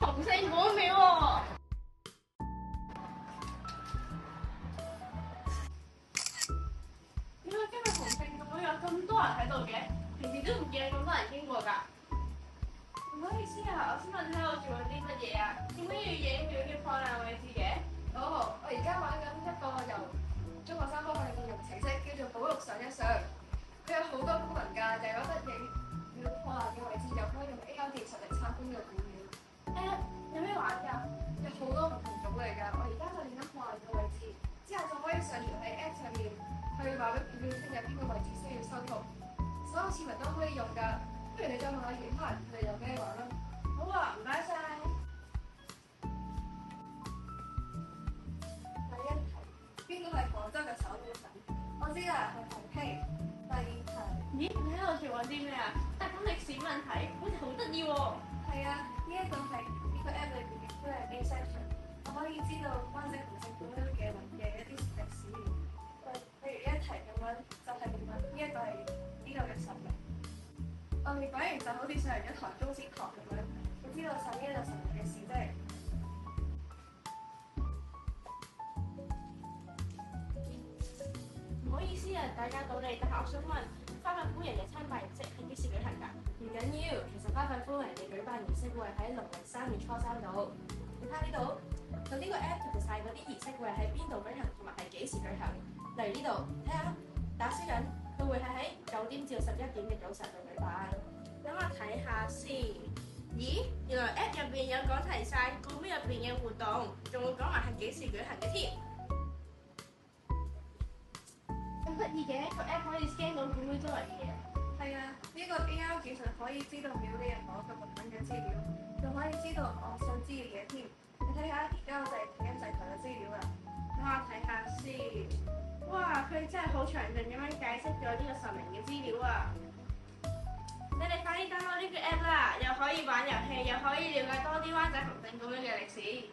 紅星古廟喎。點解今日紅星古廟有咁多人喺度嘅？平時都唔見咁多人經過㗎。唔好意思啊，我想問下我做緊啲乜嘢啊？點解要影廟嘅破爛位置嘅？哦，我而家玩緊一個由中學生科學應用程式，叫做保育上一上。佢有好多功能㗎，又有得影廟破爛嘅位置，又可以用 AR 技術嚟參觀個古廟。有咩玩㗎？有好多唔同種類㗎。我而家就影緊破爛嘅位置，之後就可以上傳喺 App 上面去話俾古廟聽有邊個位置需要修復，所有市民都可以用㗎。不如你再問下其他人佢哋有咩玩啦？好啊，唔該晒。第一題，邊個係廣州嘅首府城？我知啦，係重慶。第二題，咦，你喺度做緊啲咩啊？答緊歷史問題，好似好得意喎。係啊，呢一個係呢個 app 裏邊嘅 Q&A section，我可以知道關於紅色古廟嘅一啲歷史。譬如呢一題咁樣，就係問呢一個係呢度嘅神明。我哋講完就好似上完一堂中史堂咁樣，你知道晒呢一個神明嘅事啫。唔好意思啊，大家到嚟，但係我想問，花粉夫人嘅參拜儀式係幾時舉行㗎？唔緊要，其實花粉夫人嘅舉辦儀式會係喺農曆3月初3度。你睇呢度，就呢個 app 同晒嗰啲儀式會係喺邊度舉行，同埋係幾時舉行。例如呢度，睇下打書人，佢會係喺9點至11點嘅早晨度舉辦。等我睇下先。咦，原來 app 入邊有講齊晒古廟入邊嘅活動，仲會講埋係幾時舉行嘅添。咁得意嘅，個 app 可以 scan 到古廟周圍嘅嘢。係啊，呢個 AR 技術可以知道廟裏人攞嘅物品嘅資料，仲可以知道我想知嘅嘢添。你睇下，而家我就係睇緊祭台嘅資料啦。等我睇下先。哇，佢真係好詳盡咁樣解釋咗呢個神明嘅資料啊！你哋快啲 download 呢個 app 啦，又可以玩遊戲，又可以了解多啲灣仔紅星古廟嘅歷史。